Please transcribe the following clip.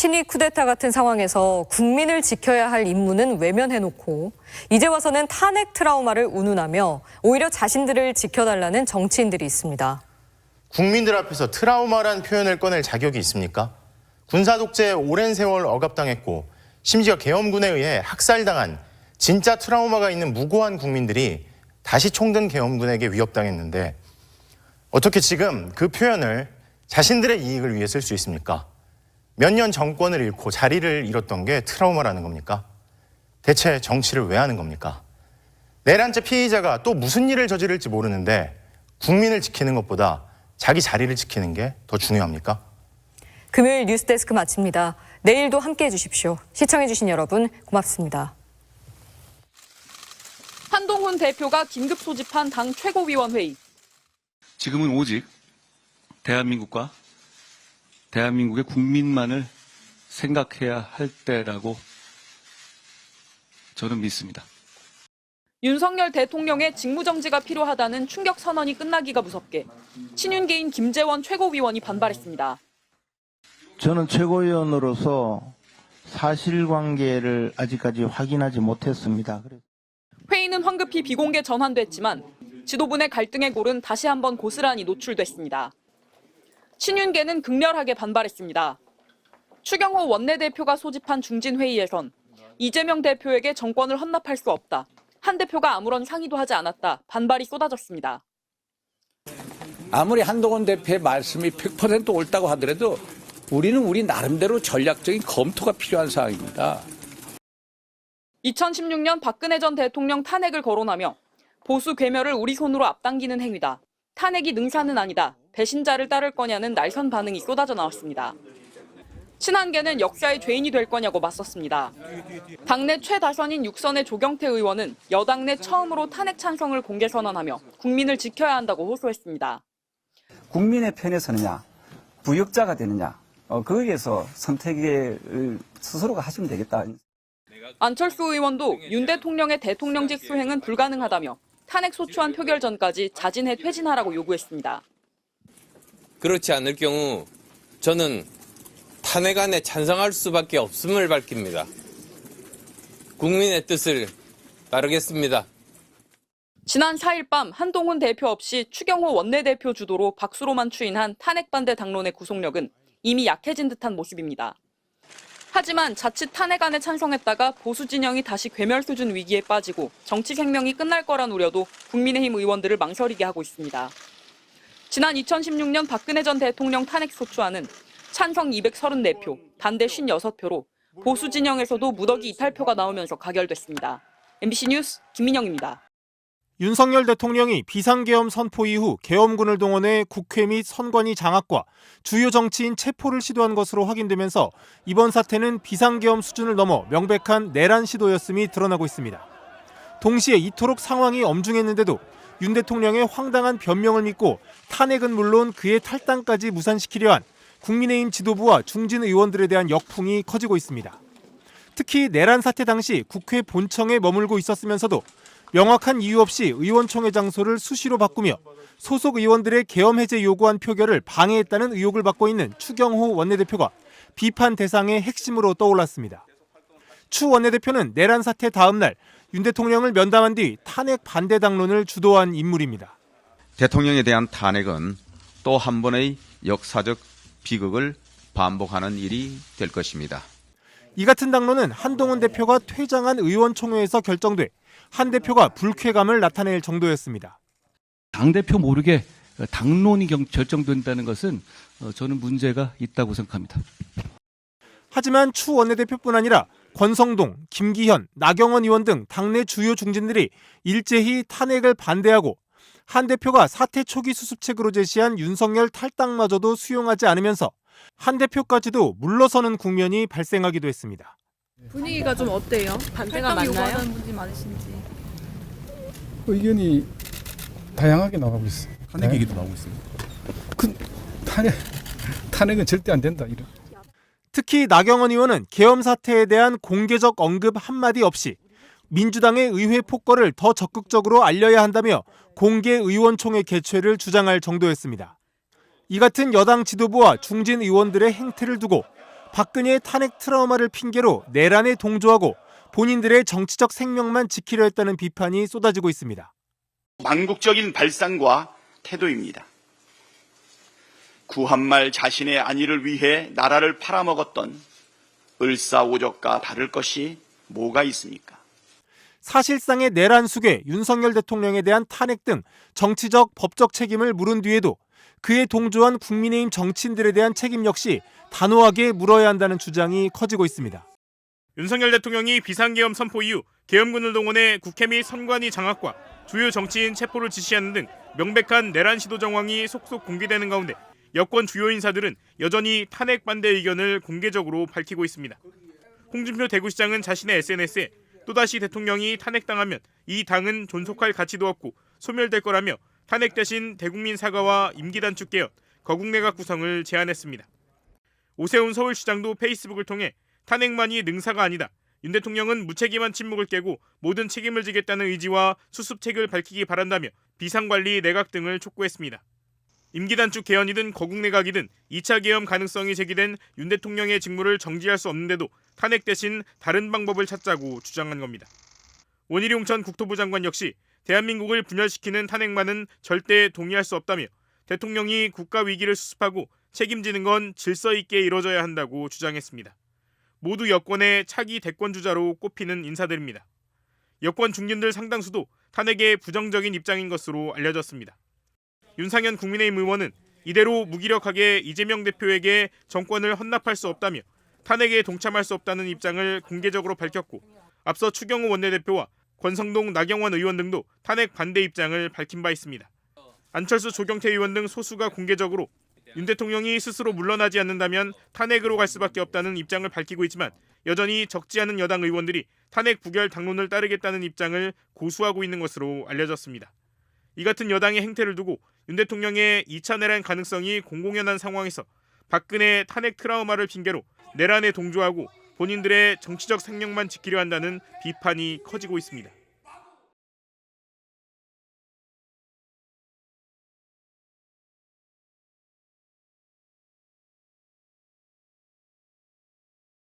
친위 쿠데타 같은 상황에서 국민을 지켜야 할 임무는 외면해놓고 이제 와서는 탄핵 트라우마를 운운하며 오히려 자신들을 지켜달라는 정치인들이 있습니다. 국민들 앞에서 트라우마란 표현을 꺼낼 자격이 있습니까? 군사 독재에 오랜 세월 억압당했고 심지어 계엄군에 의해 학살당한 진짜 트라우마가 있는 무고한 국민들이 다시 총든 계엄군에게 위협당했는데 어떻게 지금 그 표현을 자신들의 이익을 위해 쓸 수 있습니까? 몇 년 정권을 잃고 자리를 잃었던 게 트라우마라는 겁니까? 대체 정치를 왜 하는 겁니까? 내란죄 피의자가 또 무슨 일을 저지를지 모르는데 국민을 지키는 것보다 자기 자리를 지키는 게 더 중요합니까? 금요일 뉴스데스크 마칩니다. 내일도 함께해 주십시오. 시청해주신 여러분 고맙습니다. 한동훈 대표가 긴급 소집한 당 최고위원회의. 지금은 오직 대한민국과 대한민국의 국민만을 생각해야 할 때라고 저는 믿습니다. 윤석열 대통령의 직무정지가 필요하다는 충격 선언이 끝나기가 무섭게 친윤계인 김재원 최고위원이 반발했습니다. 저는 최고위원으로서 사실관계를 아직까지 확인하지 못했습니다. 회의는 황급히 비공개 전환됐지만 지도부 내 갈등의 골은 다시 한번 고스란히 노출됐습니다. 친윤계는 극렬하게 반발했습니다. 추경호 원내대표가 소집한 중진회의에선 이재명 대표에게 정권을 헌납할 수 없다. 한 대표가 아무런 상의도 하지 않았다. 반발이 쏟아졌습니다. 아무리 한동훈 대표의 말씀이 100% 옳다고 하더라도 우리는 우리 나름대로 전략적인 검토가 필요한 사항입니다. 2016년 박근혜 전 대통령 탄핵을 거론하며 보수 괴멸을 우리 손으로 앞당기는 행위다. 탄핵이 능사는 아니다. 배신자를 따를 거냐는 날선 반응이 쏟아져 나왔습니다. 친한계는 역사의 죄인이 될 거냐고 맞섰습니다. 당내 최다선인 6선의 조경태 의원은 여당 내 처음으로 탄핵 찬성을 공개 선언하며 국민을 지켜야 한다고 호소했습니다. 국민의 편에 서느냐, 부역자가 되느냐, 거기에서 선택을 스스로가 하시면 되겠다. 안철수 의원도 윤 대통령의 대통령직 수행은 불가능하다며 탄핵 소추안 표결 전까지 자진해 퇴진하라고 요구했습니다. 그렇지 않을 경우 저는 탄핵안에 찬성할 수밖에 없음을 밝힙니다. 국민의 뜻을 따르겠습니다. 지난 4일 밤 한동훈 대표 없이 추경호 원내대표 주도로 박수로만 추인한 탄핵 반대 당론의 구속력은 이미 약해진 듯한 모습입니다. 하지만 자칫 탄핵안에 찬성했다가 보수 진영이 다시 괴멸 수준 위기에 빠지고 정치 생명이 끝날 거란 우려도 국민의힘 의원들을 망설이게 하고 있습니다. 지난 2016년 박근혜 전 대통령 탄핵 소추안은 찬성 234표, 반대 56표로 보수 진영에서도 무더기 이탈표가 나오면서 가결됐습니다. MBC 뉴스 김민영입니다. 윤석열 대통령이 비상계엄 선포 이후 계엄군을 동원해 국회 및 선관위 장악과 주요 정치인 체포를 시도한 것으로 확인되면서 이번 사태는 비상계엄 수준을 넘어 명백한 내란 시도였음이 드러나고 있습니다. 동시에 이토록 상황이 엄중했는데도 윤 대통령의 황당한 변명을 믿고 탄핵은 물론 그의 탈당까지 무산시키려 한 국민의힘 지도부와 중진 의원들에 대한 역풍이 커지고 있습니다. 특히 내란 사태 당시 국회 본청에 머물고 있었으면서도 명확한 이유 없이 의원총회 장소를 수시로 바꾸며 소속 의원들의 계엄 해제 요구안 표결을 방해했다는 의혹을 받고 있는 추경호 원내대표가 비판 대상의 핵심으로 떠올랐습니다. 추 원내대표는 내란 사태 다음 날 윤 대통령을 면담한 뒤 탄핵 반대 당론을 주도한 인물입니다. 대통령에 대한 탄핵은 또 한 번의 역사적 비극을 반복하는 일이 될 것입니다. 이 같은 당론은 한동훈 대표가 퇴장한 의원총회에서 결정돼 한 대표가 불쾌감을 나타낼 정도였습니다. 당대표 모르게 당론이 결정된다는 것은 저는 문제가 있다고 생각합니다. 하지만 추 원내대표뿐 아니라 권성동, 김기현, 나경원 의원 등 당내 주요 중진들이 일제히 탄핵을 반대하고 한 대표가 사태 초기 수습책으로 제시한 윤석열 탈당마저도 수용하지 않으면서 한 대표까지도 물러서는 국면이 발생하기도 했습니다. 분위기가 좀 어때요? 반대가 많나요? 분들이 많으신지. 의견이 다양하게 나가고 있어요. 탄핵 얘기도 나오고 있습니다. 탄핵은 절대 안 된다. 이런. 특히 나경원 의원은 계엄 사태에 대한 공개적 언급 한마디 없이 민주당의 의회 폭거를 더 적극적으로 알려야 한다며 공개 의원총회 개최를 주장할 정도였습니다. 이 같은 여당 지도부와 중진 의원들의 행태를 두고 박근혜의 탄핵 트라우마를 핑계로 내란에 동조하고 본인들의 정치적 생명만 지키려 했다는 비판이 쏟아지고 있습니다. 망국적인 발상과 태도입니다. 구한말 자신의 안위를 위해 나라를 팔아먹었던 을사오적과 다를 것이 뭐가 있습니까? 사실상의 내란 수괴, 윤석열 대통령에 대한 탄핵 등 정치적, 법적 책임을 물은 뒤에도 그에 동조한 국민의힘 정치인들에 대한 책임 역시 단호하게 물어야 한다는 주장이 커지고 있습니다. 윤석열 대통령이 비상계엄 선포 이후 계엄군을 동원해 국회 및 선관위 장악과 주요 정치인 체포를 지시하는 등 명백한 내란 시도 정황이 속속 공개되는 가운데 여권 주요 인사들은 여전히 탄핵 반대 의견을 공개적으로 밝히고 있습니다. 홍준표 대구시장은 자신의 SNS에 또다시 대통령이 탄핵당하면 이 당은 존속할 가치도 없고 소멸될 거라며 탄핵 대신 대국민 사과와 임기 단축 개헌, 거국내각 구성을 제안했습니다. 오세훈 서울시장도 페이스북을 통해 탄핵만이 능사가 아니다. 윤 대통령은 무책임한 침묵을 깨고 모든 책임을 지겠다는 의지와 수습책을 밝히기 바란다며 비상관리 내각 등을 촉구했습니다. 임기 단축 개헌이든 거국내각이든 2차 계엄 가능성이 제기된 윤 대통령의 직무를 정지할 수 없는데도 탄핵 대신 다른 방법을 찾자고 주장한 겁니다. 원희룡 전 국토부 장관 역시 대한민국을 분열시키는 탄핵만은 절대 동의할 수 없다며 대통령이 국가 위기를 수습하고 책임지는 건 질서 있게 이뤄져야 한다고 주장했습니다. 모두 여권의 차기 대권주자로 꼽히는 인사들입니다. 여권 중진들 상당수도 탄핵에 부정적인 입장인 것으로 알려졌습니다. 윤상현 국민의힘 의원은 이대로 무기력하게 이재명 대표에게 정권을 헌납할 수 없다며 탄핵에 동참할 수 없다는 입장을 공개적으로 밝혔고 앞서 추경호 원내대표와 권성동 나경원 의원 등도 탄핵 반대 입장을 밝힌 바 있습니다. 안철수 조경태 의원 등 소수가 공개적으로 윤 대통령이 스스로 물러나지 않는다면 탄핵으로 갈 수밖에 없다는 입장을 밝히고 있지만 여전히 적지 않은 여당 의원들이 탄핵 부결 당론을 따르겠다는 입장을 고수하고 있는 것으로 알려졌습니다. 이 같은 여당의 행태를 두고 윤 대통령의 2차 내란 가능성이 공공연한 상황에서 박근혜 탄핵 트라우마를 핑계로 내란에 동조하고 본인들의 정치적 생명만 지키려 한다는 비판이 커지고 있습니다.